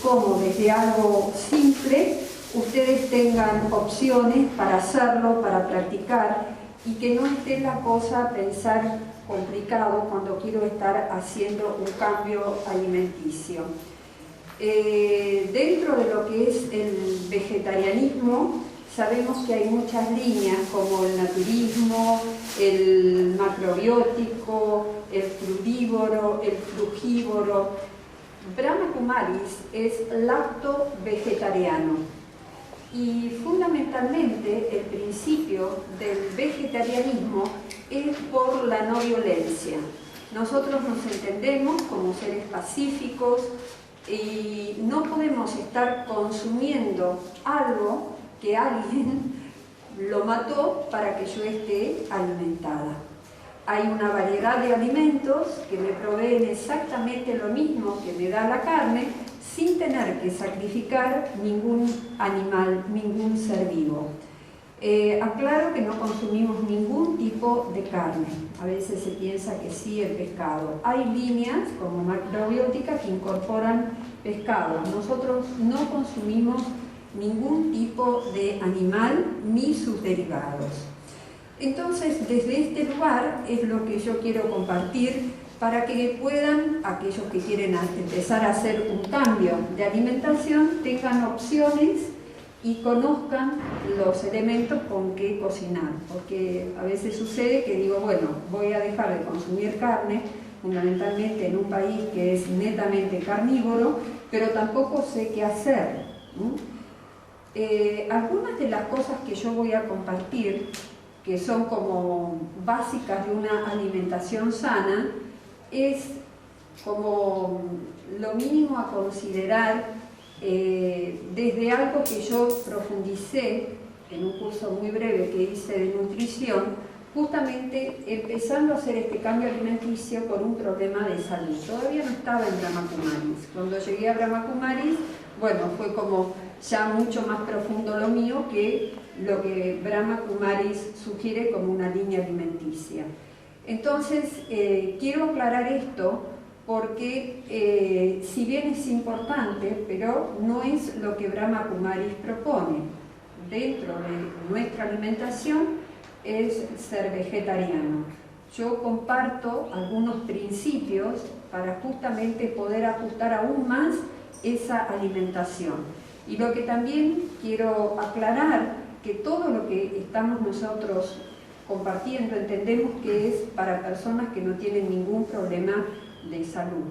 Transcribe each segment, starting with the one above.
cómo desde algo simple ustedes tengan opciones para hacerlo, para practicar, y que no esté la cosa a pensar complicado cuando quiero estar haciendo un cambio alimenticio. Dentro de lo que es el vegetarianismo, sabemos que hay muchas líneas como el naturismo, el macrobiótico, el crudívoro, el frugívoro. Brahma Kumaris es lacto-vegetariano y fundamentalmente el principio del vegetarianismo es por la no violencia. Nosotros nos entendemos como seres pacíficos y no podemos estar consumiendo algo que alguien lo mató para que yo esté alimentada. Hay una variedad de alimentos que me proveen exactamente lo mismo que me da la carne, sin tener que sacrificar ningún animal, ningún ser vivo. Aclaro que no consumimos ningún tipo de carne. A veces se piensa que sí el pescado. Hay líneas como macrobiótica que incorporan pescado. Nosotros no consumimos ningún tipo de animal ni sus derivados. Entonces, desde este lugar es lo que yo quiero compartir para que puedan, aquellos que quieren empezar a hacer un cambio de alimentación, tengan opciones y conozcan los elementos con que cocinar. Porque a veces sucede que digo, bueno, voy a dejar de consumir carne, fundamentalmente en un país que es netamente carnívoro, pero tampoco sé qué hacer. Algunas de las cosas que yo voy a compartir, que son como básicas de una alimentación sana, es como lo mínimo a considerar desde algo que yo profundicé en un curso muy breve que hice de nutrición, justamente empezando a hacer este cambio alimenticio por un problema de salud. Todavía no estaba en Brahma Kumaris. Cuando llegué a Brahma Kumaris, bueno, fue como ya mucho más profundo lo mío que lo que Brahma Kumaris sugiere como una línea alimenticia. Entonces, quiero aclarar esto porque si bien es importante, pero no es lo que Brahma Kumaris propone. Dentro de nuestra alimentación es ser vegetariano. Yo comparto algunos principios para justamente poder ajustar aún más esa alimentación. Y lo que también quiero aclarar, que todo lo que estamos nosotros compartiendo entendemos que es para personas que no tienen ningún problema de salud.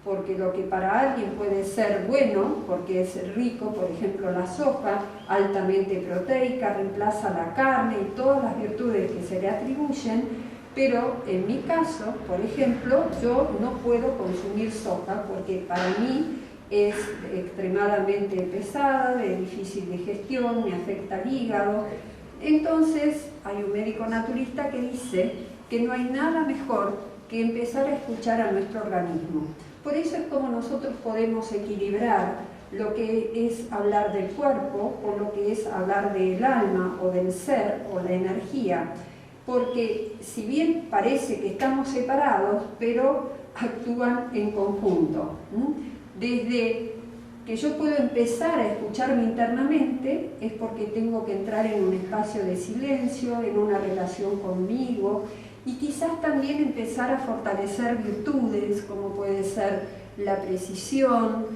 Porque lo que para alguien puede ser bueno, porque es rico, por ejemplo la soja, altamente proteica, reemplaza la carne y todas las virtudes que se le atribuyen, pero en mi caso, por ejemplo, yo no puedo consumir soja porque para mí es extremadamente pesada, de difícil digestión, me afecta el hígado. Entonces hay un médico naturista que dice que no hay nada mejor que empezar a escuchar a nuestro organismo. Por eso es como nosotros podemos equilibrar lo que es hablar del cuerpo con lo que es hablar del alma o del ser o la energía. Porque si bien parece que estamos separados, pero actúan en conjunto. Desde que yo puedo empezar a escucharme internamente es porque tengo que entrar en un espacio de silencio, en una relación conmigo y quizás también empezar a fortalecer virtudes como puede ser la precisión,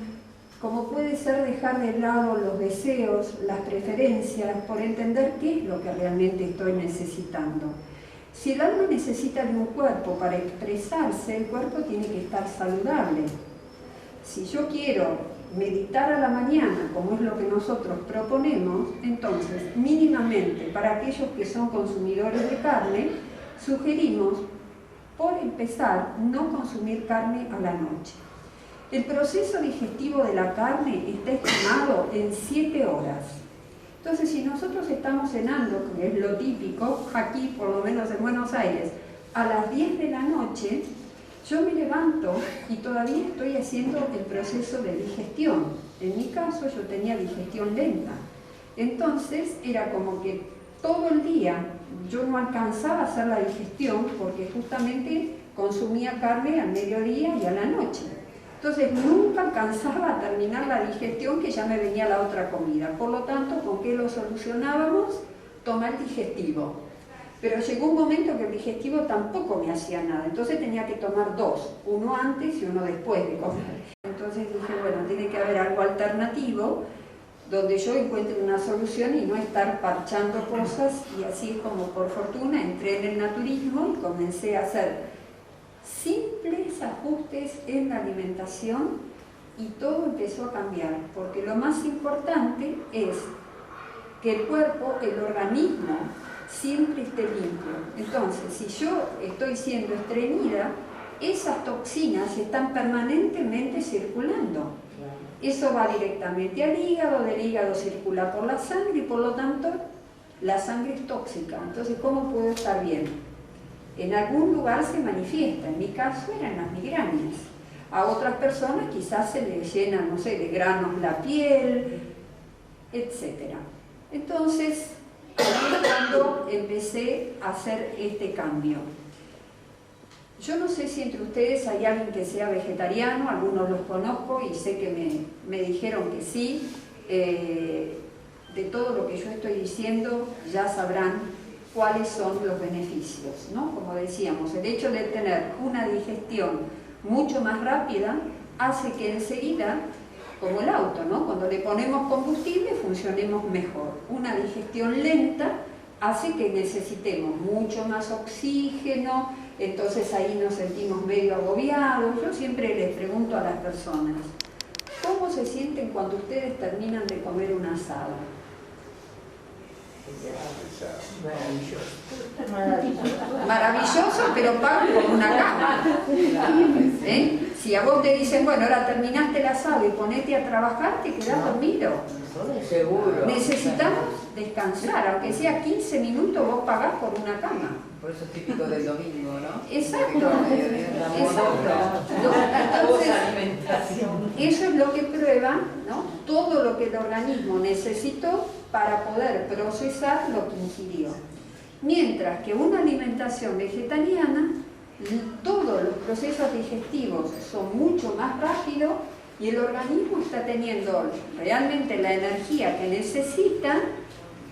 como puede ser dejar de lado los deseos, las preferencias, por entender qué es lo que realmente estoy necesitando. Si el alma necesita de un cuerpo para expresarse, el cuerpo tiene que estar saludable. Si yo quiero meditar a la mañana, como es lo que nosotros proponemos, entonces mínimamente para aquellos que son consumidores de carne, sugerimos, por empezar, no consumir carne a la noche. El proceso digestivo de la carne está estimado en 7 horas. Entonces, si nosotros estamos cenando, que es lo típico, aquí, por lo menos en Buenos Aires, a las 10 de la noche, yo me levanto y todavía estoy haciendo el proceso de digestión. En mi caso, yo tenía digestión lenta. Entonces, era como que todo el día yo no alcanzaba a hacer la digestión porque justamente consumía carne al mediodía y a la noche. Entonces nunca alcanzaba a terminar la digestión, que ya me venía la otra comida. Por lo tanto, ¿con qué lo solucionábamos? Tomar digestivo. Pero llegó un momento que el digestivo tampoco me hacía nada, entonces tenía que tomar dos, uno antes y uno después de comer. Entonces dije, bueno, tiene que haber algo alternativo donde yo encuentre una solución y no estar parchando cosas, y así es como por fortuna entré en el naturismo y comencé a hacer simples ajustes en la alimentación y todo empezó a cambiar, porque lo más importante es que el cuerpo, el organismo, siempre esté limpio. Entonces, si yo estoy siendo estreñida, esas toxinas están permanentemente circulando. Eso va directamente al hígado, del hígado circula por la sangre y por lo tanto la sangre es tóxica. Entonces, ¿cómo puedo estar bien? En algún lugar se manifiesta, en mi caso eran las migrañas. A otras personas quizás se les llena, no sé, de granos la piel, etc. Entonces, ahí es cuando empecé a hacer este cambio. Yo no sé si entre ustedes hay alguien que sea vegetariano, algunos los conozco y sé que me dijeron que sí. De todo lo que yo estoy diciendo ya sabrán cuáles son los beneficios, ¿no? Como decíamos, el hecho de tener una digestión mucho más rápida hace que enseguida, como el auto, ¿no? Cuando le ponemos combustible funcionemos mejor. Una digestión lenta hace que necesitemos mucho más oxígeno, entonces ahí nos sentimos medio agobiados. Yo siempre les pregunto a las personas, ¿cómo se sienten cuando ustedes terminan de comer un asado? Maravilloso, pero pagan como una cama. ¿Eh? Si a vos te dicen, bueno, ahora terminaste el asado y ponete a trabajar, te quedás dormido. Seguro. Necesitamos descansar, aunque sea 15 minutos vos pagás por una cama. Por eso es típico del domingo, ¿no? Exacto. Entonces, eso es lo que prueba, ¿no? Todo lo que el organismo necesitó para poder procesar lo que ingirió. Mientras que una alimentación vegetariana, todos los procesos digestivos son mucho más rápidos y el organismo está teniendo realmente la energía que necesita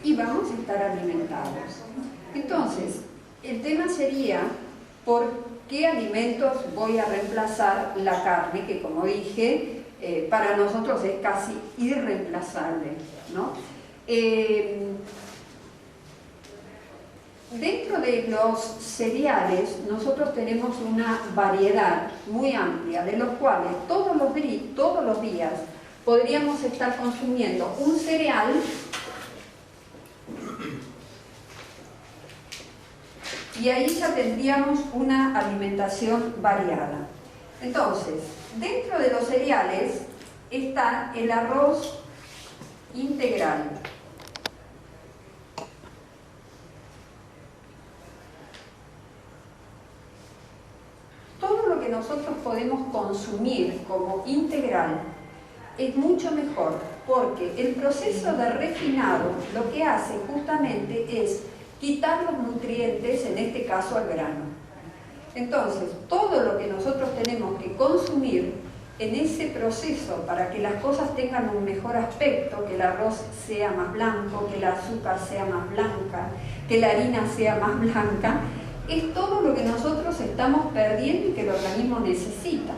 y vamos a estar alimentados. Entonces, el tema sería, ¿por qué alimentos voy a reemplazar la carne? Que como dije, para nosotros es casi irreemplazable, ¿no? Dentro de los cereales nosotros tenemos una variedad muy amplia, de los cuales todos los días podríamos estar consumiendo un cereal y ahí ya tendríamos una alimentación variada. Entonces, dentro de los cereales está el arroz integral. Todo lo que nosotros podemos consumir como integral es mucho mejor, porque el proceso de refinado lo que hace justamente es quitar los nutrientes, en este caso al grano. Entonces, todo lo que nosotros tenemos que consumir en ese proceso para que las cosas tengan un mejor aspecto, que el arroz sea más blanco, que el azúcar sea más blanca, que la harina sea más blanca, es todo lo que nosotros estamos perdiendo y que el organismo necesita.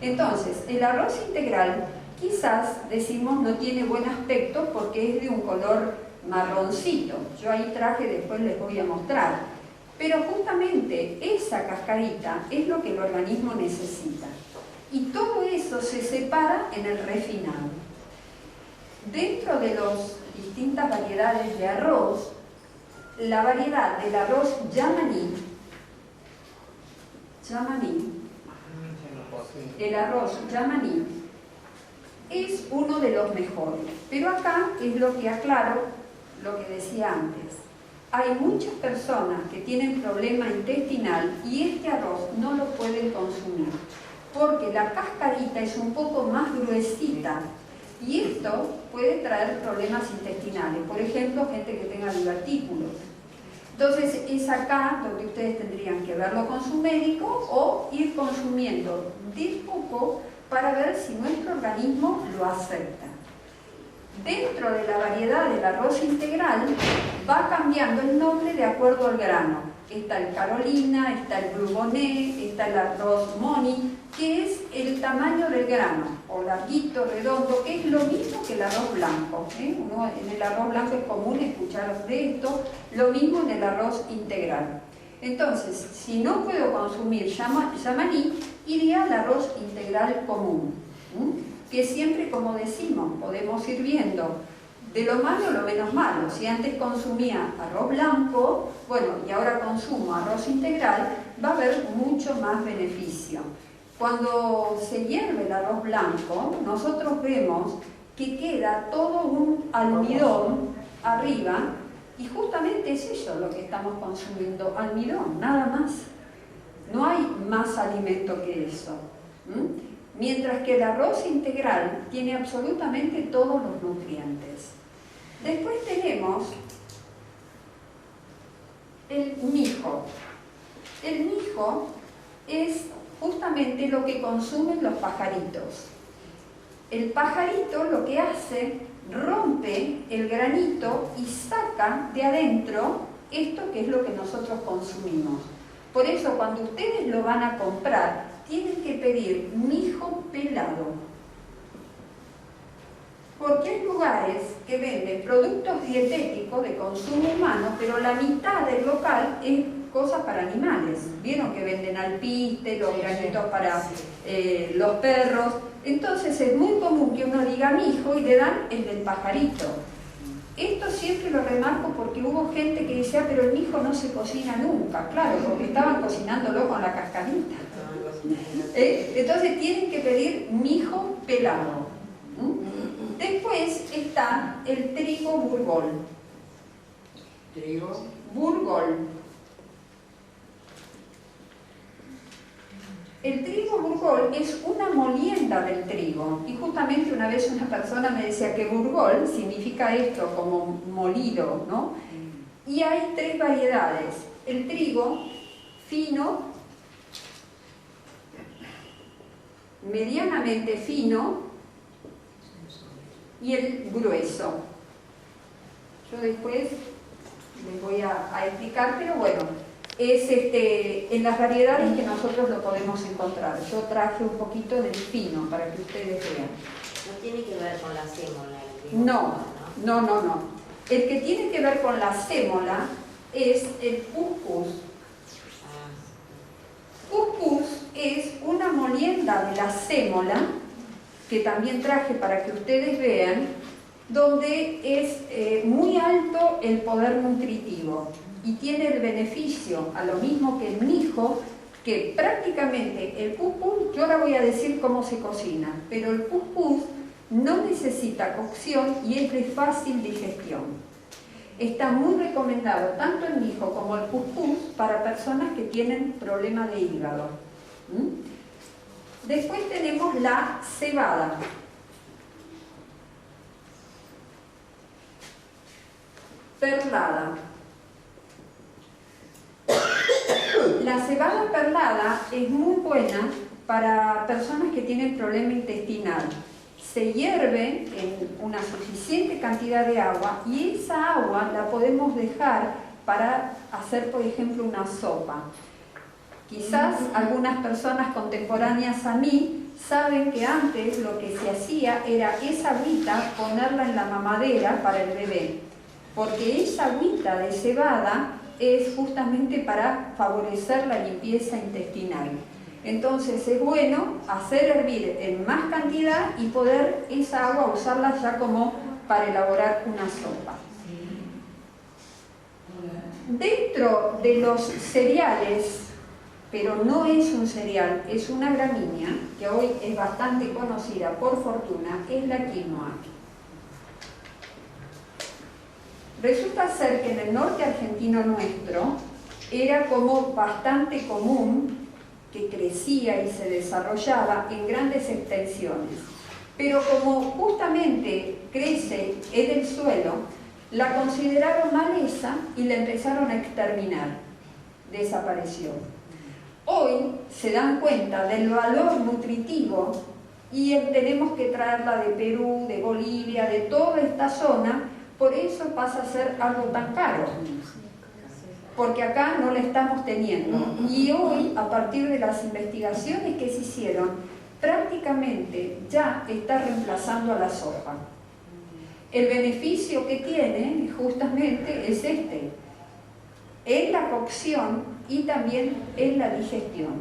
Entonces, el arroz integral quizás decimos no tiene buen aspecto porque es de un color marroncito. Yo ahí traje, después les voy a mostrar. Pero justamente esa cascarita es lo que el organismo necesita. Y todo eso se separa en el refinado. Dentro de las distintas variedades de arroz, la variedad del arroz yamaní, el arroz yamaní es uno de los mejores. Pero acá es lo que aclaro, lo que decía antes. Hay muchas personas que tienen problema intestinal y este arroz no lo pueden consumir porque la cascarita es un poco más gruesita y esto puede traer problemas intestinales. Por ejemplo, gente que tenga divertículos. Entonces es acá donde ustedes tendrían que verlo con su médico o ir consumiendo de poco para ver si nuestro organismo lo acepta. Dentro de la variedad del arroz integral va cambiando el nombre de acuerdo al grano. Está el Carolina, está el Bourbonnais, está el arroz Moni, que es el tamaño del grano, o larguito, redondo, que es lo mismo que el arroz blanco. Uno, en el arroz blanco es común escuchar de esto, lo mismo en el arroz integral. Entonces, si no puedo consumir yamaní, iría al arroz integral común, que siempre, como decimos, podemos ir viendo de lo malo lo menos malo. Si antes consumía arroz blanco, bueno, y ahora consumo arroz integral, va a haber mucho más beneficio. Cuando se hierve el arroz blanco, nosotros vemos que queda todo un almidón arriba, y justamente es eso lo que estamos consumiendo, almidón, nada más. No hay más alimento que eso. Mientras que el arroz integral tiene absolutamente todos los nutrientes. Después tenemos el mijo. El mijo es justamente lo que consumen los pajaritos. El pajarito lo que hace, rompe el granito y saca de adentro esto que es lo que nosotros consumimos. Por eso cuando ustedes lo van a comprar, tienen que pedir mijo pelado. Porque hay lugares que venden productos dietéticos de consumo humano, pero la mitad del local es cosas para animales. Vieron que venden alpiste, los granitos para los perros. Entonces es muy común que uno diga mijo y le dan el del pajarito. Esto siempre lo remarco porque hubo gente que decía, pero el mijo no se cocina nunca. Claro, porque estaban cocinándolo con la cascarita. Entonces tienen que pedir mijo pelado. Después está el trigo burgol. ¿Trigo? Burgol. El trigo burgol es una molienda del trigo. Y justamente una vez una persona me decía que burgol significa esto, como molido, ¿no? Y hay tres variedades. El trigo fino, medianamente fino, y el grueso. Yo después les voy a explicar, pero bueno, es en las variedades que nosotros lo podemos encontrar. Yo traje un poquito del fino para que ustedes vean. No tiene que ver con la sémola. No. El que tiene que ver con la sémola es el cuscús. Cuscús es una molienda de la sémola, que también traje para que ustedes vean, donde es muy alto el poder nutritivo y tiene el beneficio, a lo mismo que el mijo, que prácticamente el cuscús, yo ahora voy a decir cómo se cocina, pero el cuscús no necesita cocción y es de fácil digestión. Está muy recomendado tanto el mijo como el cuscús para personas que tienen problemas de hígado. Después tenemos la cebada. Perlada. La cebada perlada es muy buena para personas que tienen problema intestinal. Se hierve en una suficiente cantidad de agua y esa agua la podemos dejar para hacer, por ejemplo, una sopa. Quizás algunas personas contemporáneas a mí saben que antes lo que se hacía era esa agüita ponerla en la mamadera para el bebé, porque esa agüita de cebada es justamente para favorecer la limpieza intestinal. Entonces es bueno hacer hervir en más cantidad y poder esa agua usarla ya como para elaborar una sopa. Dentro de los cereales, pero no es un cereal, es una gramínea, que hoy es bastante conocida por fortuna, es la quinoa. Resulta ser que en el norte argentino nuestro era como bastante común, que crecía y se desarrollaba en grandes extensiones. Pero como justamente crece en el suelo, la consideraron maleza y la empezaron a exterminar. Desapareció. Hoy se dan cuenta del valor nutritivo y tenemos que traerla de Perú, de Bolivia, de toda esta zona, por eso pasa a ser algo tan caro, porque acá no la estamos teniendo. Y hoy, a partir de las investigaciones que se hicieron, prácticamente ya está reemplazando a la soja. El beneficio que tiene justamente es este, en la cocción y también en la digestión.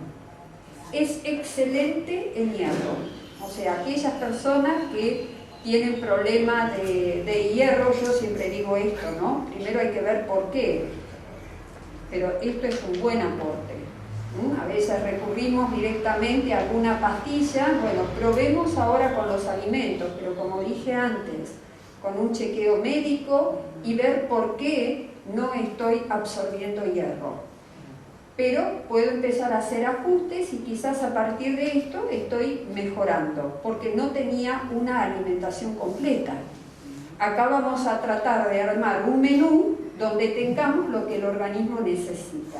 Es excelente en hierro, o sea, aquellas personas que tienen problemas de hierro, yo siempre digo esto, ¿no? Primero hay que ver por qué, pero esto es un buen aporte. A veces recurrimos directamente a alguna pastilla, bueno, probemos ahora con los alimentos, pero como dije antes, con un chequeo médico y ver por qué no estoy absorbiendo hierro. Pero puedo empezar a hacer ajustes y quizás a partir de esto estoy mejorando, porque no tenía una alimentación completa. Acá vamos a tratar de armar un menú donde tengamos lo que el organismo necesita.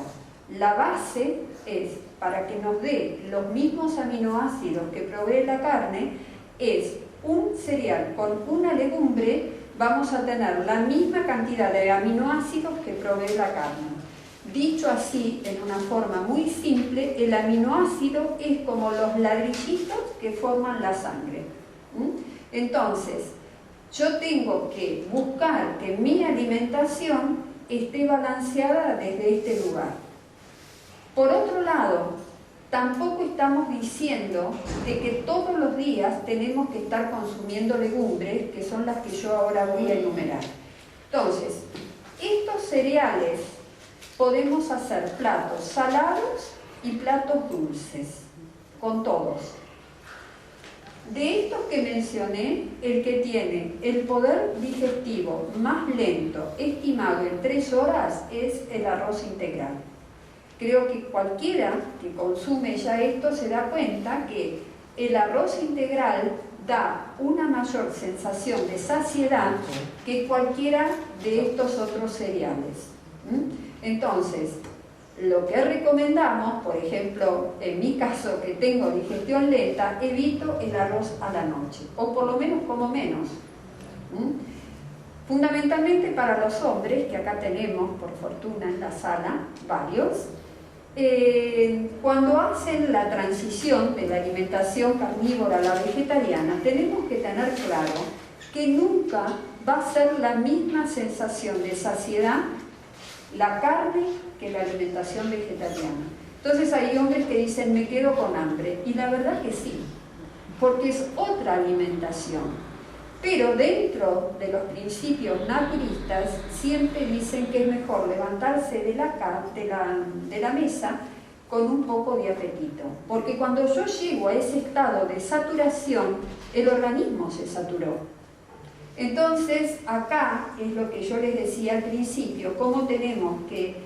La base es, para que nos dé los mismos aminoácidos que provee la carne, es un cereal con una legumbre, vamos a tener la misma cantidad de aminoácidos que provee la carne. Dicho así, en una forma muy simple, el aminoácido es como los ladrillitos que forman la sangre. Entonces, yo tengo que buscar que mi alimentación esté balanceada desde este lugar. Por otro lado, tampoco estamos diciendo de que todos los días tenemos que estar consumiendo legumbres, que son las que yo ahora voy a enumerar. Entonces, estos cereales podemos hacer platos salados y platos dulces, con todos. De estos que mencioné, el que tiene el poder digestivo más lento, estimado en 3 horas, es el arroz integral. Creo que cualquiera que consume ya esto se da cuenta que el arroz integral da una mayor sensación de saciedad que cualquiera de estos otros cereales. Entonces, lo que recomendamos, por ejemplo, en mi caso que tengo digestión lenta, evito el arroz a la noche, o por lo menos como menos. Fundamentalmente para los hombres, que acá tenemos, por fortuna, en la sala, varios, cuando hacen la transición de la alimentación carnívora a la vegetariana, tenemos que tener claro que nunca va a ser la misma sensación de saciedad la carne que la alimentación vegetariana. Entonces hay hombres que dicen, me quedo con hambre, y la verdad que sí, porque es otra alimentación. Pero dentro de los principios naturistas siempre dicen que es mejor levantarse de la mesa con un poco de apetito, porque cuando yo llego a ese estado de saturación, el organismo se saturó. Entonces, acá es lo que yo les decía al principio, cómo tenemos que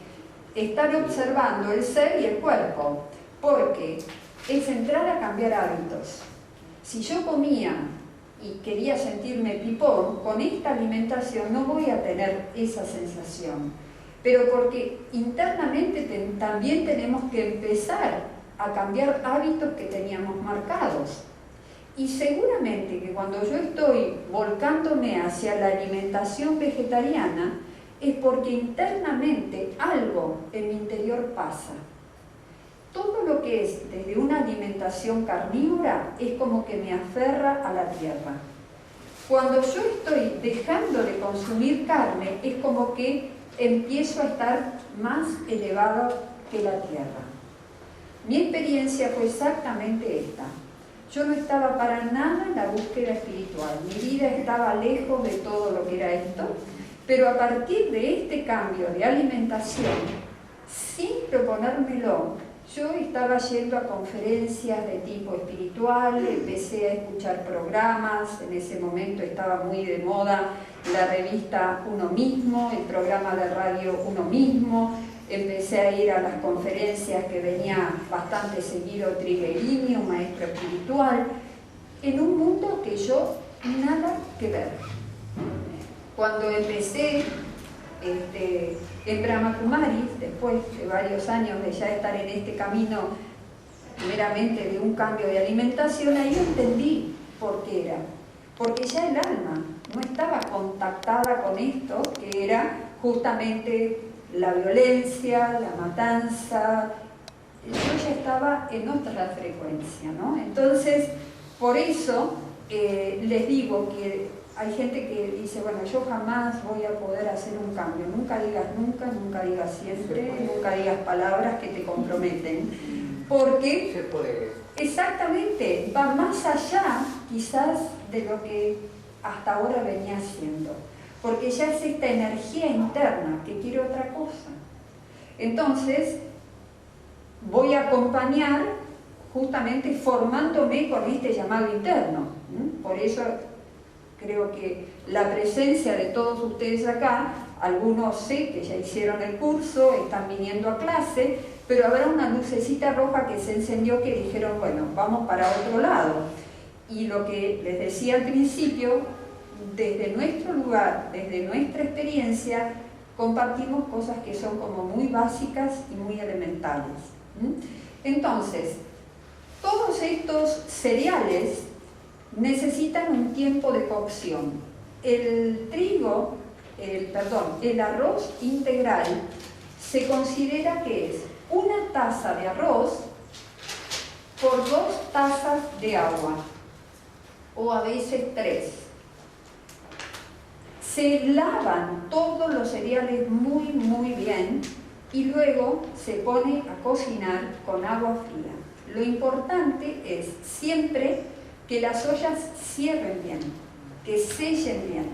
estar observando el ser y el cuerpo, porque es entrar a cambiar hábitos. Si yo comía y quería sentirme pipón, con esta alimentación no voy a tener esa sensación, pero porque internamente también tenemos que empezar a cambiar hábitos que teníamos marcados. Y seguramente que cuando yo estoy volcándome hacia la alimentación vegetariana es porque internamente algo en mi interior pasa. Todo lo que es desde una alimentación carnívora es como que me aferra a la tierra. Cuando yo estoy dejando de consumir carne es como que empiezo a estar más elevado que la tierra. Mi experiencia fue exactamente esta. Yo no estaba para nada en la búsqueda espiritual, mi vida estaba lejos de todo lo que era esto, pero a partir de este cambio de alimentación, sin proponérmelo, yo estaba yendo a conferencias de tipo espiritual, empecé a escuchar programas, en ese momento estaba muy de moda la revista Uno Mismo, el programa de radio Uno Mismo, empecé a ir a las conferencias que venía bastante seguido Trigherini, un maestro espiritual, en un mundo que yo nada que ver. cuando empecé en Brahma Kumaris, después de varios años de ya estar en este camino meramente de un cambio de alimentación, ahí entendí por qué era. Porque ya el alma no estaba contactada con esto, que era justamente la violencia, la matanza. Yo ya estaba en otra frecuencia, ¿no? Entonces, por eso les digo que hay gente que dice, bueno, yo jamás voy a poder hacer un cambio. Nunca digas nunca, nunca digas siempre, nunca digas palabras que te comprometen. Porque se puede. Exactamente, va más allá quizás de lo que hasta ahora venía haciendo. Porque ya es esta energía interna que quiere otra cosa. Entonces, voy a acompañar justamente formándome con este llamado interno. Por eso creo que la presencia de todos ustedes acá, algunos sé que ya hicieron el curso, están viniendo a clase, pero habrá una lucecita roja que se encendió que dijeron, bueno, vamos para otro lado. Y lo que les decía al principio, desde nuestro lugar, desde nuestra experiencia, compartimos cosas que son como muy básicas y muy elementales. Entonces, todos estos cereales necesitan un tiempo de cocción. El arroz integral se considera que es 1 taza de arroz por 2 tazas de agua, o a veces 3. Se lavan todos los cereales muy muy bien y luego se pone a cocinar con agua fría. Lo importante es siempre que las ollas cierren bien, que sellen bien,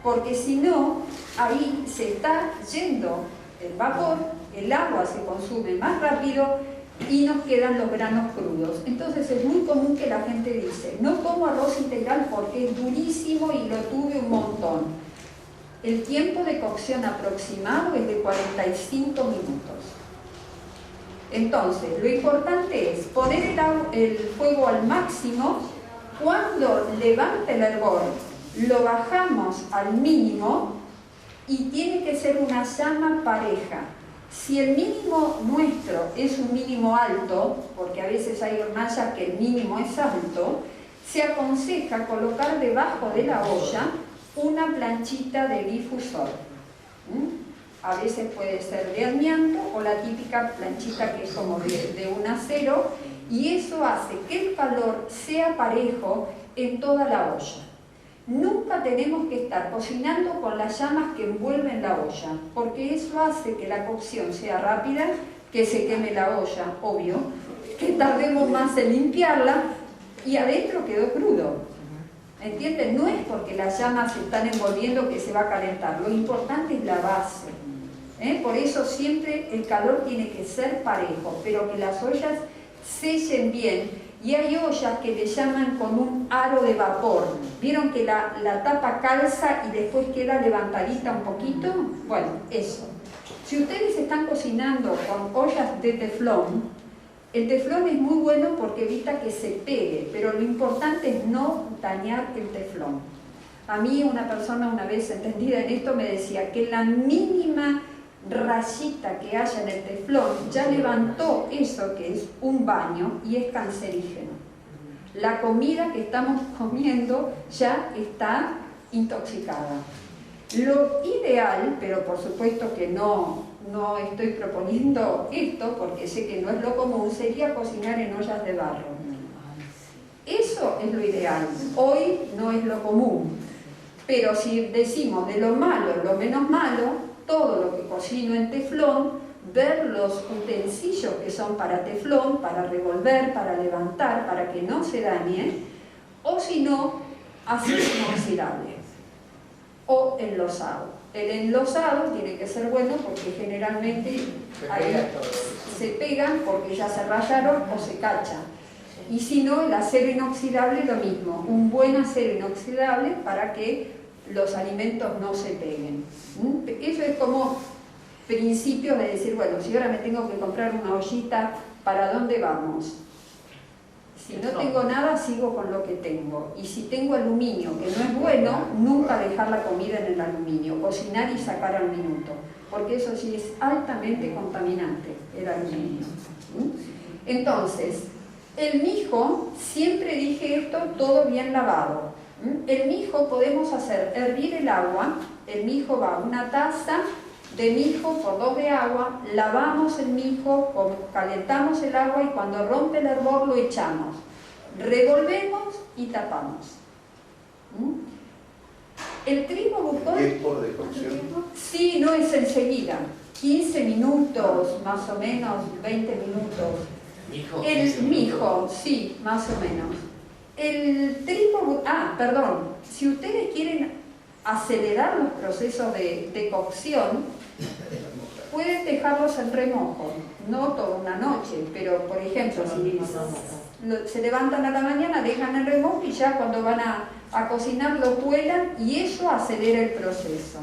porque si no, ahí se está yendo el vapor, el agua se consume más rápido y nos quedan los granos crudos. Entonces es muy común que la gente dice, no como arroz integral porque es durísimo y lo tuve un montón. El tiempo de cocción aproximado es de 45 minutos. Entonces, lo importante es poner el fuego al máximo. Cuando levanta el hervor, lo bajamos al mínimo y tiene que ser una llama pareja. Si el mínimo nuestro es un mínimo alto, porque a veces hay hornallas que el mínimo es alto, se aconseja colocar debajo de la olla una planchita de difusor. A veces puede ser de amianto o la típica planchita que es como de un acero, y eso hace que el calor sea parejo en toda la olla. Nunca tenemos que estar cocinando con las llamas que envuelven la olla, porque eso hace que la cocción sea rápida, que se queme la olla, obvio, que tardemos más en limpiarla y adentro quedó crudo. ¿Entienden? No es porque las llamas se están envolviendo que se va a calentar, lo importante es la base. Por eso siempre el calor tiene que ser parejo, pero que las ollas sellen bien. Y hay ollas que le llaman con un aro de vapor. ¿Vieron que la tapa calza y después queda levantadita un poquito? Bueno, eso. Si ustedes están cocinando con ollas de teflón, el teflón es muy bueno porque evita que se pegue, pero lo importante es no dañar el teflón. A mí una persona una vez entendida en esto me decía que la mínima rayita que haya en el teflón ya levantó eso que es un baño y es cancerígeno. La comida que estamos comiendo ya está intoxicada. Lo ideal, pero por supuesto que no estoy proponiendo esto porque sé que no es lo común, sería cocinar en ollas de barro. Eso es lo ideal. Hoy no es lo común. Pero si decimos de lo malo, lo menos malo, todo lo que cocino en teflón, ver los utensilios que son para teflón, para revolver, para levantar, para que no se dañe, o si no, acero inoxidable o enlosado. El enlosado tiene que ser bueno porque generalmente se pegan porque ya se rayaron o se cachan. Y si no, el acero inoxidable lo mismo, un buen acero inoxidable para que los alimentos no se peguen. Eso es como principio de decir, bueno, si ahora me tengo que comprar una ollita, ¿para dónde vamos? Si no tengo nada, sigo con lo que tengo. Y si tengo aluminio, que no es bueno, nunca dejar la comida en el aluminio, cocinar y sacar al minuto, porque eso sí es altamente contaminante, el aluminio. Entonces, el mijo, siempre dije esto, todo bien lavado. El mijo podemos hacer hervir el agua, el mijo va a una taza de mijo por 2 de agua, lavamos el mijo, calentamos el agua y cuando rompe el hervor lo echamos, revolvemos y tapamos. El trigo burgol... ¿Es por decocción? Sí, no es enseguida, 15 minutos, más o menos, 20 minutos. El mijo, sí, más o menos. El trigo, perdón, si ustedes quieren acelerar los procesos de cocción, pueden dejarlos en remojo, no toda una noche, pero por ejemplo, si se levantan a la mañana, dejan en remojo y ya cuando van a cocinar lo cuelan y eso acelera el proceso.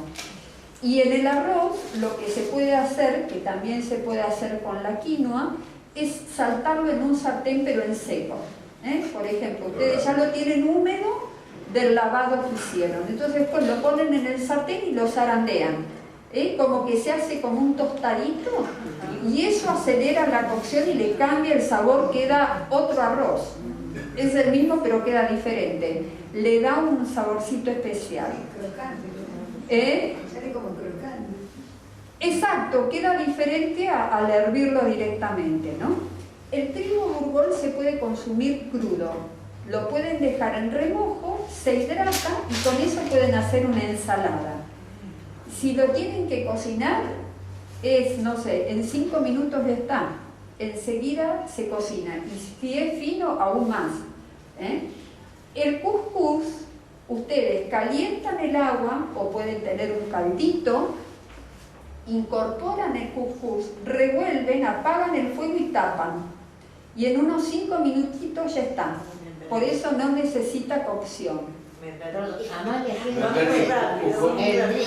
Y en el arroz lo que se puede hacer, que también se puede hacer con la quinoa, es saltarlo en un sartén pero en seco. Por ejemplo, ustedes ya lo tienen húmedo del lavado que hicieron, entonces pues lo ponen en el sartén y lo zarandean, como que se hace como un tostadito y eso acelera la cocción y le cambia el sabor, queda otro arroz. Es el mismo pero queda diferente, le da un saborcito especial. Sale como crocante. Exacto, queda diferente al hervirlo directamente, ¿no? El trigo burgol se puede consumir crudo, lo pueden dejar en remojo, se hidrata y con eso pueden hacer una ensalada. Si lo tienen que cocinar, no sé, en 5 minutos ya está, enseguida se cocina y si es fino, aún más. El cuscús, ustedes calientan el agua o pueden tener un caldito, incorporan el cuscús, revuelven, apagan el fuego y tapan. Y en unos 5 minutitos ya está. Por eso no necesita cocción.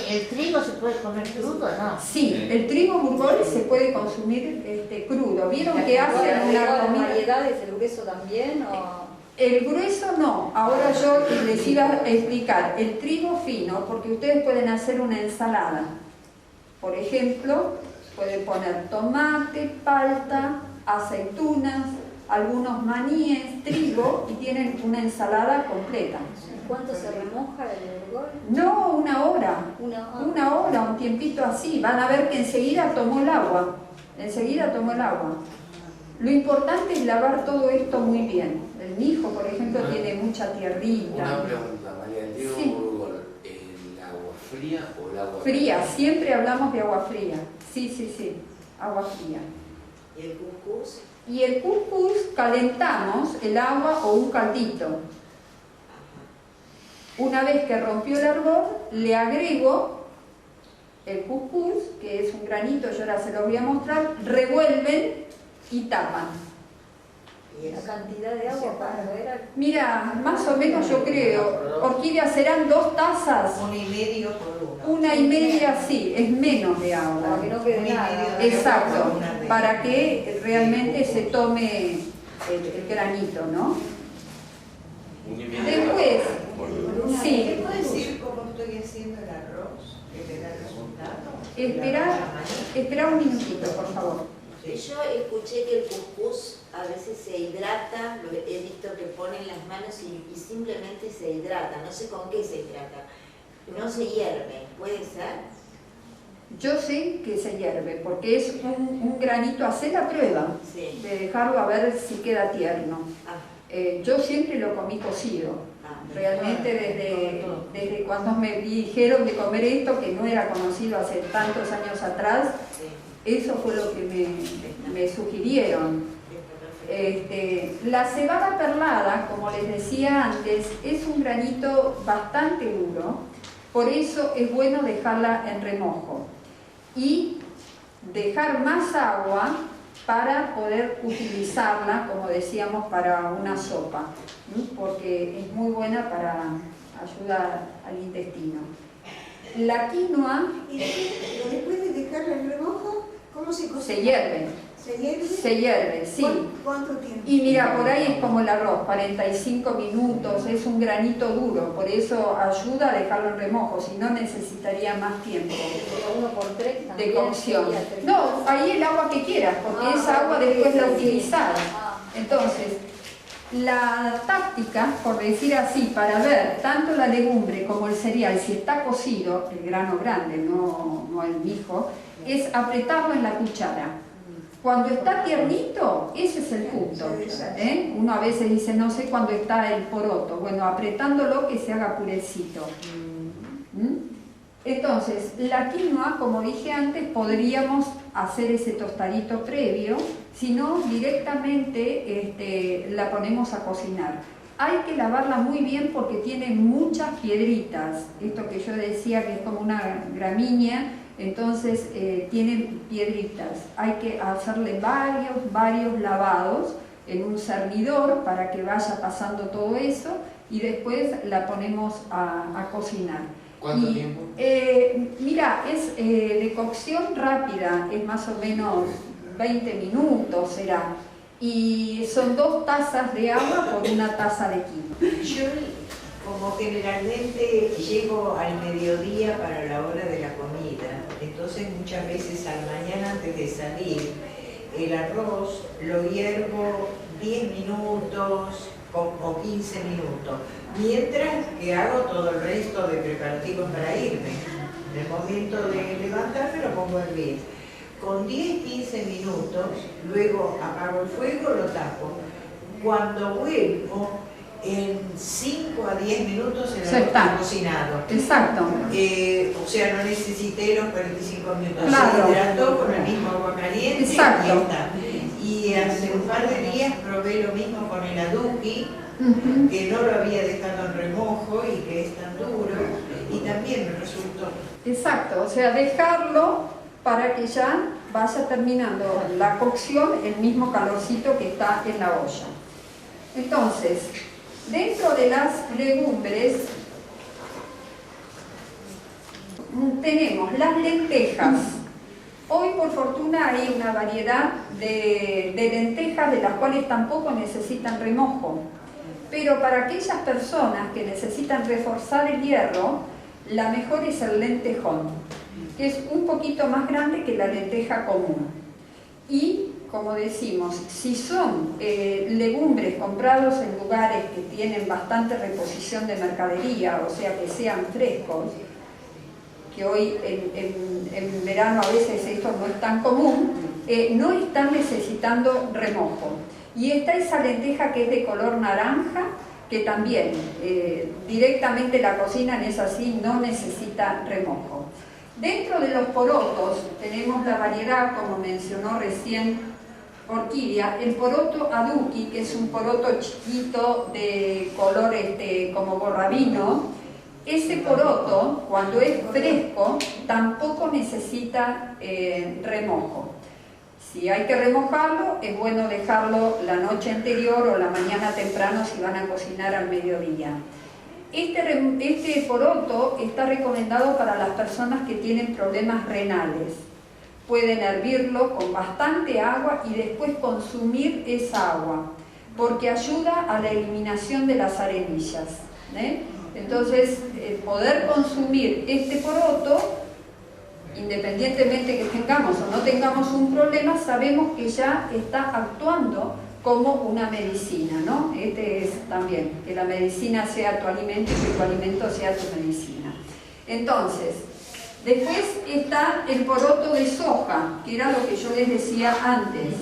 ¿El trigo se puede comer crudo o no? Sí, el trigo burgol se puede consumir crudo. ¿Vieron que hacen una comida? ¿Variedades, el grueso también? El grueso no. Ahora yo les iba a explicar. El trigo fino, porque ustedes pueden hacer una ensalada. Por ejemplo, pueden poner tomate, palta, aceitunas, algunos maníes, trigo y tienen una ensalada completa. ¿Cuánto se remoja el burgol? No, 1 hora. Una hora, un tiempito así. Van a ver que enseguida tomó el agua. Enseguida tomó el agua. Lo importante es lavar todo esto muy bien. El mijo, por ejemplo, tiene mucha tierrita. Una pregunta, María, ¿el trigo Sí. burgol, el agua fría o el agua Fría, caliente? siempre hablamos de agua fría. Sí, agua fría. ¿Y el cuscús? Y el cuscús calentamos el agua o un caldito. Una vez que rompió el hervor, le agrego el cuscús, que es un granito, yo ahora se los voy a mostrar, revuelven y tapan. ¿Y ¿La eso? cantidad de agua cuánto era? Mira, más o menos yo creo, Orquídea, serán 2 tazas, 1,5 por 1. 1,5, sí, es menos de agua. Para que no quede nada. Exacto, para que realmente se tome el granito, ¿no? Después, sí, ¿Me puede decir cómo estoy haciendo el arroz? ¿Que te da el resultado? espera un minutito, por favor. Yo escuché que el cuscús a veces se hidrata, he visto que ponen las manos y simplemente se hidrata, no sé con qué se hidrata, no se hierve, ¿puede ser? Yo sé que se hierve, porque es un granito, hacer la prueba Sí. de dejarlo a ver si queda tierno. Yo siempre lo comí cocido. Realmente desde cuando me dijeron de comer esto, que no era conocido hace tantos años atrás, eso fue lo que me sugirieron. La cebada perlada, como les decía antes, es un granito bastante duro, por eso es bueno dejarla en remojo y dejar más agua para poder utilizarla, como decíamos, para una sopa, porque es muy buena para ayudar al intestino. La quinoa ¿Y después de dejarla en remojo, cómo se cocina? se hierve. ¿Se hierve? Se hierve, sí. ¿Cuánto tiempo? Y mira, por ahí es como el arroz, 45 minutos, es un granito duro, por eso ayuda a dejarlo en remojo, si no necesitaría más tiempo Pero 1 por 3 de también cocción. sería 3. No, ahí el agua que quieras, porque esa agua después la utilizás. Entonces, la táctica, por decir así, para ver tanto la legumbre como el cereal, si está cocido, el grano grande, no el mijo, es apretarlo en la cuchara. Cuando está tiernito, ese es el punto. Uno a veces dice, no sé cuándo está el poroto. Bueno, apretándolo que se haga purecito. Entonces, la quinoa, como dije antes, podríamos hacer ese tostadito previo, si no, directamente la ponemos a cocinar. Hay que lavarla muy bien porque tiene muchas piedritas. Esto que yo decía que es como una gramínea, entonces tiene piedritas. Hay que hacerle varios lavados en un cernidor para que vaya pasando todo eso y después la ponemos a cocinar. ¿Cuánto tiempo? Mira, es de cocción rápida, es más o menos 20 minutos será. Y son 2 tazas de agua por 1 taza de quinoa. Yo, como generalmente llego al mediodía para la hora de la comida, entonces muchas veces al mañana antes de salir, el arroz lo hiervo 10 minutos o 15 minutos, mientras que hago todo el resto de preparativos para irme. En el momento de levantarme lo pongo a hervir. Con 10-15 minutos, luego apago el fuego, lo tapo. Cuando vuelvo, en 5 a 10 minutos el arroz está cocinado. Exacto. O sea, no necesité los 45 minutos. Claro. Se hidrató con el mismo agua caliente. Exacto. Y ya está. Y hace un par de días probé lo mismo con el aduki, que no lo había dejado en remojo y que es tan duro, y también me resultó. Exacto, o sea, dejarlo para que ya vaya terminando la cocción, el mismo calorcito que está en la olla. Entonces, dentro de las legumbres tenemos las lentejas. Hoy por fortuna hay una variedad de lentejas de las cuales tampoco necesitan remojo, pero para aquellas personas que necesitan reforzar el hierro, la mejor es el lentejón, que es un poquito más grande que la lenteja común. Y, como decimos, si son legumbres comprados en lugares que tienen bastante reposición de mercadería, o sea que sean frescos, que hoy en verano a veces esto no es tan común, no están necesitando remojo. Y está esa lenteja que es de color naranja, que también directamente la cocinan, es así, no necesita remojo. Dentro de los porotos tenemos la variedad, como mencionó recién Orquídea, el poroto aduki, que es un poroto chiquito de color como borrabino. Ese poroto, cuando es fresco, tampoco necesita remojo. Si hay que remojarlo, es bueno dejarlo la noche anterior o la mañana temprano si van a cocinar al mediodía. Este poroto está recomendado para las personas que tienen problemas renales. Pueden hervirlo con bastante agua y después consumir esa agua, porque ayuda a la eliminación de las arenillas. Entonces, poder consumir este poroto, independientemente que tengamos o no tengamos un problema, sabemos que ya está actuando como una medicina, ¿no? Es también, que la medicina sea tu alimento y que tu alimento sea tu medicina. Entonces, después está el poroto de soja, que era lo que yo les decía antes.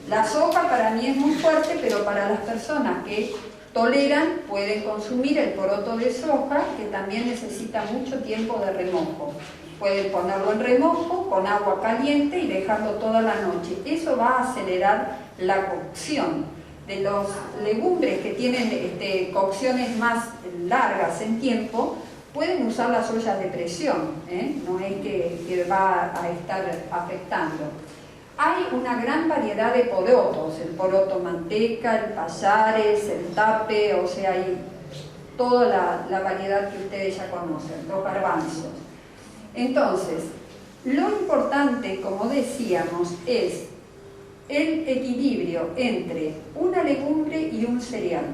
La soja para mí es muy fuerte, pero para las personas que toleran pueden consumir el poroto de soja, que también necesita mucho tiempo de remojo. Pueden ponerlo en remojo con agua caliente y dejarlo toda la noche. Eso va a acelerar la cocción. De los legumbres que tienen cocciones más largas en tiempo, pueden usar las ollas de presión, no es que va a estar afectando. Hay una gran variedad de porotos, el poroto manteca, el payares, el tape, o sea, hay toda la variedad que ustedes ya conocen, los garbanzos. Entonces, lo importante, como decíamos, es el equilibrio entre una legumbre y un cereal.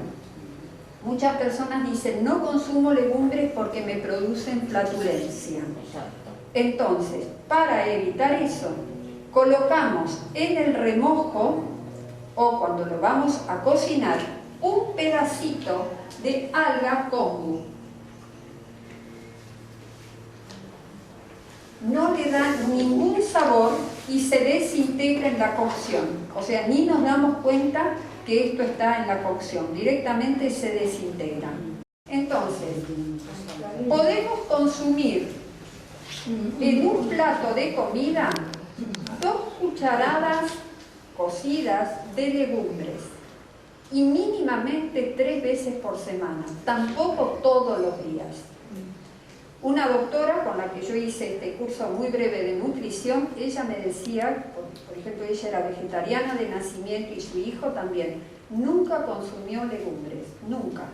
Muchas personas dicen, no consumo legumbres porque me producen flatulencia. Exacto. Entonces, para evitar eso, colocamos en el remojo, o cuando lo vamos a cocinar, un pedacito de alga kombu. No le da ningún sabor y se desintegra en la cocción. O sea, ni nos damos cuenta que esto está en la cocción. Directamente se desintegra. Entonces, podemos consumir en un plato de comida 2 cucharadas cocidas de legumbres y mínimamente 3 veces por semana, tampoco todos los días. Una doctora con la que yo hice este curso muy breve de nutrición, ella me decía, por ejemplo, ella era vegetariana de nacimiento y su hijo también, nunca consumió legumbres, nunca,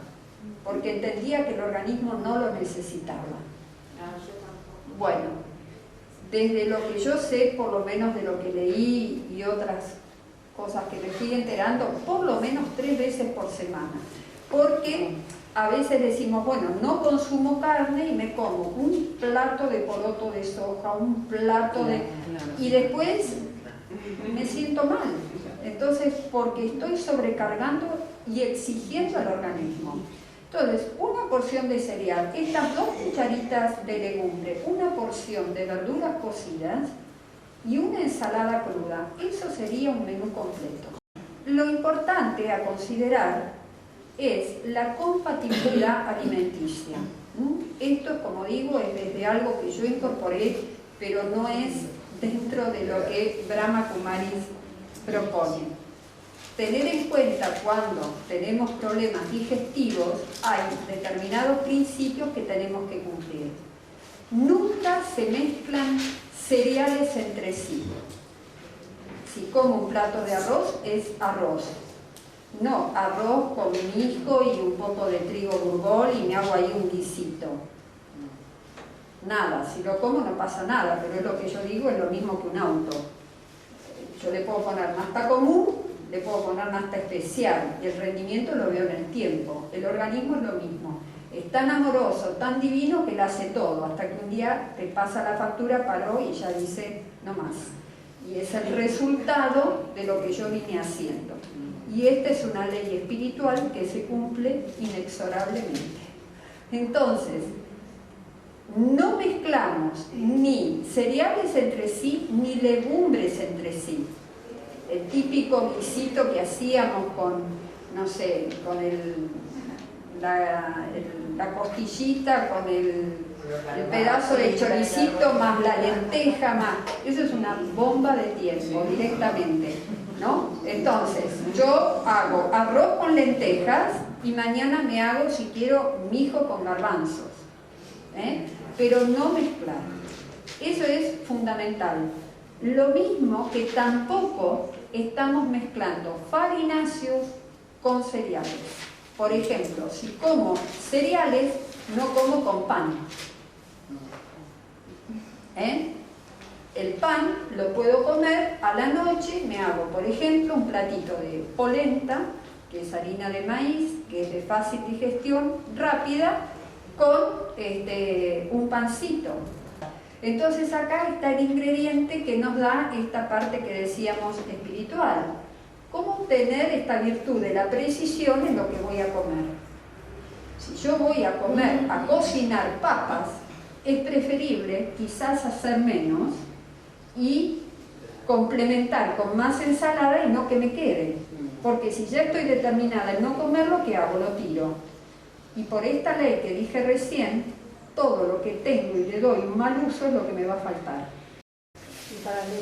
porque entendía que el organismo no lo necesitaba. Bueno, desde lo que yo sé, por lo menos de lo que leí y otras cosas que me fui enterando, por lo menos 3 veces por semana, porque a veces decimos, bueno, no consumo carne y me como un plato de poroto de soja, un plato de... y después me siento mal. Entonces, porque estoy sobrecargando y exigiendo al organismo. Entonces, una porción de cereal, estas 2 cucharitas de legumbre, una porción de verduras cocidas y una ensalada cruda. Eso sería un menú completo. Lo importante a considerar es la compatibilidad alimenticia. Esto, como digo, es desde algo que yo incorporé, pero no es dentro de lo que Brahma Kumaris propone. Tener en cuenta cuando tenemos problemas digestivos, hay determinados principios que tenemos que cumplir. Nunca se mezclan cereales entre sí. Si como un plato de arroz, es arroz. No, arroz con mijo y un poco de trigo burgol y me hago ahí un guisito. Nada, si lo como no pasa nada, pero es lo que yo digo, es lo mismo que un auto. Yo le puedo poner nafta común, le puedo poner nafta especial, y el rendimiento lo veo en el tiempo. El organismo es lo mismo. Es tan amoroso, tan divino que lo hace todo, hasta que un día te pasa la factura, paró y ya dice, no más. Y es el resultado de lo que yo vine haciendo. Y esta es una ley espiritual que se cumple inexorablemente. Entonces, no mezclamos ni cereales entre sí, ni legumbres entre sí. El típico guisito que hacíamos con, no sé, con la costillita, con el pedazo de choricito, más la lenteja, más... Eso es una bomba de tiempo, directamente, ¿no? Entonces, yo hago arroz con lentejas y mañana me hago, si quiero, mijo con garbanzos, pero no mezclar. Eso es fundamental. Lo mismo que tampoco estamos mezclando farináceos con cereales. Por ejemplo, si como cereales, no como con pan. El pan lo puedo comer a la noche, me hago, por ejemplo, un platito de polenta, que es harina de maíz, que es de fácil digestión, rápida, con un pancito. Entonces acá está el ingrediente que nos da esta parte que decíamos espiritual. ¿Cómo obtener esta virtud de la precisión en lo que voy a comer? Si yo voy a comer, a cocinar papas, es preferible quizás hacer menos y complementar con más ensalada y no que me quede. Porque si ya estoy determinada en no comerlo, ¿qué hago? Lo tiro. Y por esta ley que dije recién, todo lo que tengo y le doy un mal uso es lo que me va a faltar.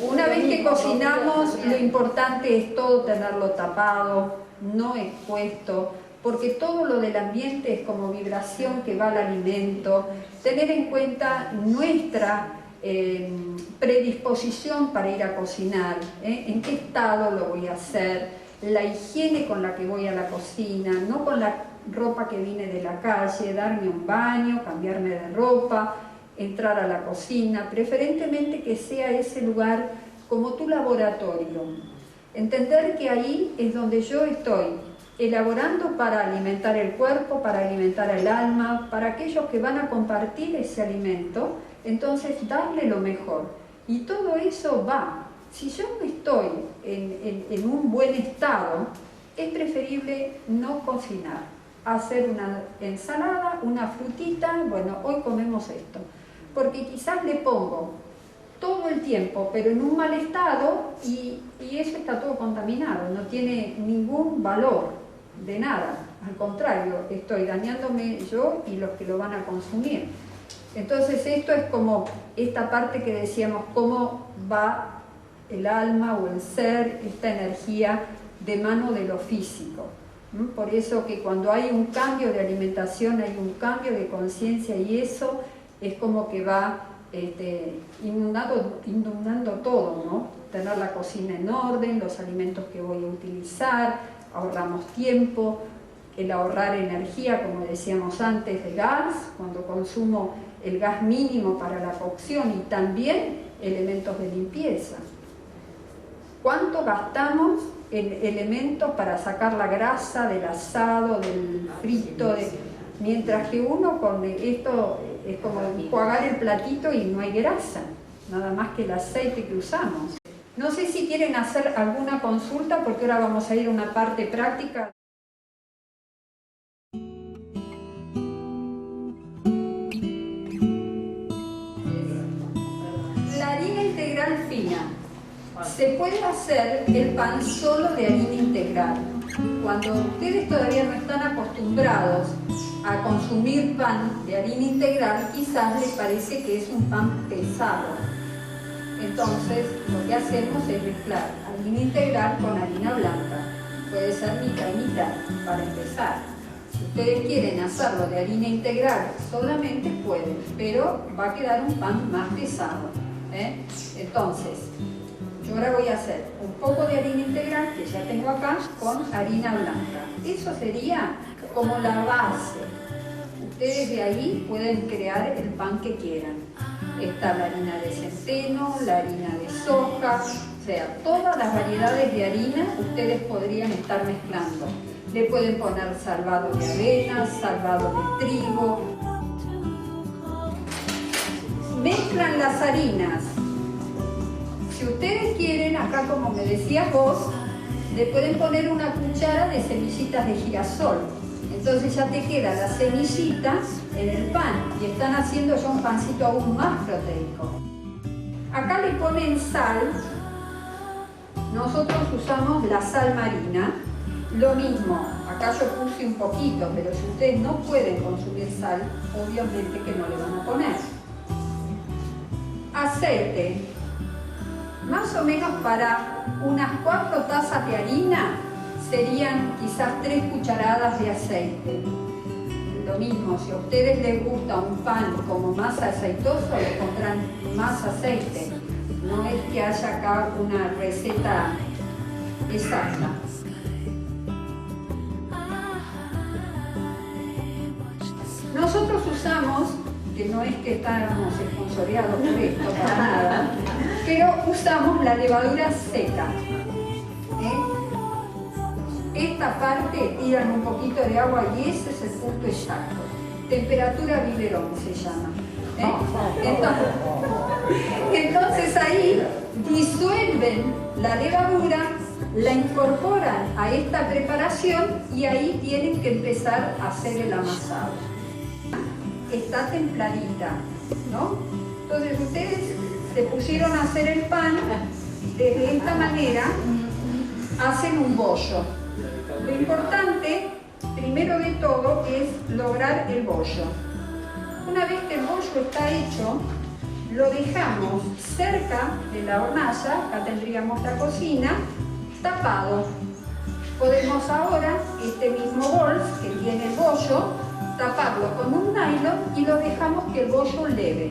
Una vez que cocinamos, lo importante es todo tenerlo tapado, no expuesto, porque todo lo del ambiente es como vibración que va al alimento. Tener en cuenta nuestra predisposición para ir a cocinar, en qué estado lo voy a hacer, la higiene con la que voy a la cocina, no con la ropa que vine de la calle, darme un baño, cambiarme de ropa, entrar a la cocina, preferentemente que sea ese lugar como tu laboratorio. Entender que ahí es donde yo estoy elaborando para alimentar el cuerpo, para alimentar el alma, para aquellos que van a compartir ese alimento, entonces darle lo mejor. Y todo eso va. Si yo no estoy en un buen estado, es preferible no cocinar, hacer una ensalada, una frutita, bueno, hoy comemos esto, porque quizás le pongo todo el tiempo, pero en un mal estado y eso está todo contaminado, no tiene ningún valor de nada, al contrario, estoy dañándome yo y los que lo van a consumir. Entonces esto es como esta parte que decíamos, cómo va el alma o el ser, esta energía de mano de lo físico. Por eso que cuando hay un cambio de alimentación, hay un cambio de conciencia y eso es como que va inundando todo, ¿no? Tener la cocina en orden, los alimentos que voy a utilizar, ahorramos tiempo, el ahorrar energía, como decíamos antes, de gas, cuando consumo el gas mínimo para la cocción y también elementos de limpieza. ¿Cuánto gastamos en elementos para sacar la grasa del asado, del frito? Mientras que uno con esto es como enjuagar el platito y no hay grasa, nada más que el aceite que usamos. No sé si quieren hacer alguna consulta porque ahora vamos a ir a una parte práctica. La harina integral fina. Se puede hacer el pan solo de harina integral. Cuando ustedes todavía no están acostumbrados a consumir pan de harina integral, quizás les parece que es un pan pesado. Entonces, lo que hacemos es mezclar harina integral con harina blanca. Puede ser mitad y mitad, para empezar. Si ustedes quieren hacerlo de harina integral, solamente pueden, pero va a quedar un pan más pesado. Entonces, yo ahora voy a hacer un poco de harina integral, que ya tengo acá, con harina blanca. Eso sería como la base. Ustedes de ahí pueden crear el pan que quieran. Está la harina de centeno, la harina de soja, o sea, todas las variedades de harina ustedes podrían estar mezclando. Le pueden poner salvado de avena, salvado de trigo. Mezclan las harinas. Si ustedes quieren, acá como me decías vos, le pueden poner una cuchara de semillitas de girasol. Entonces ya te queda la semillita en el pan y están haciendo ya un pancito aún más proteico. Acá le ponen sal. Nosotros usamos la sal marina. Lo mismo, acá yo puse un poquito, pero si ustedes no pueden consumir sal, obviamente que no le van a poner. Aceite. Más o menos para unas 4 tazas de harina serían quizás 3 cucharadas de aceite. Lo mismo, si a ustedes les gusta un pan como más aceitoso, le pondrán más aceite. No es que haya acá una receta exacta. Nosotros usamos, que no es que estamos esponsoreados por esto, para nada, pero usamos la levadura seca. Esta parte tiran un poquito de agua y ese es el punto exacto. Temperatura biberón se llama. Entonces ahí disuelven la levadura, la incorporan a esta preparación y ahí tienen que empezar a hacer el amasado. Está templadita, ¿no? Entonces ustedes se pusieron a hacer el pan, de esta manera hacen un bollo. Lo importante, primero de todo, es lograr el bollo. Una vez que el bollo está hecho, lo dejamos cerca de la hornalla, acá tendríamos la cocina, tapado. Podemos ahora, este mismo bol que tiene el bollo, taparlo con un nylon y lo dejamos que el bollo leve.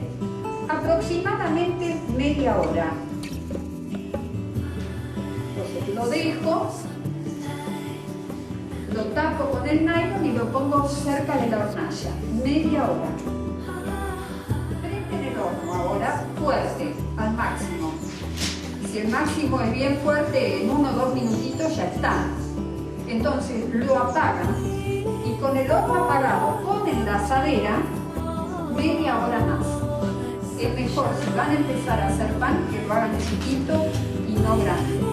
Aproximadamente media hora. Entonces lo dejo, lo tapo con el nylon y lo pongo cerca de la hornalla. Media hora. Prenden el horno ahora fuerte, al máximo. si el máximo es bien fuerte, en 1 o 2 minutitos ya está. Entonces lo apagan y con el horno apagado ponen la asadera media hora más. Es mejor, si van a empezar a hacer pan, que lo hagan chiquito y no grande.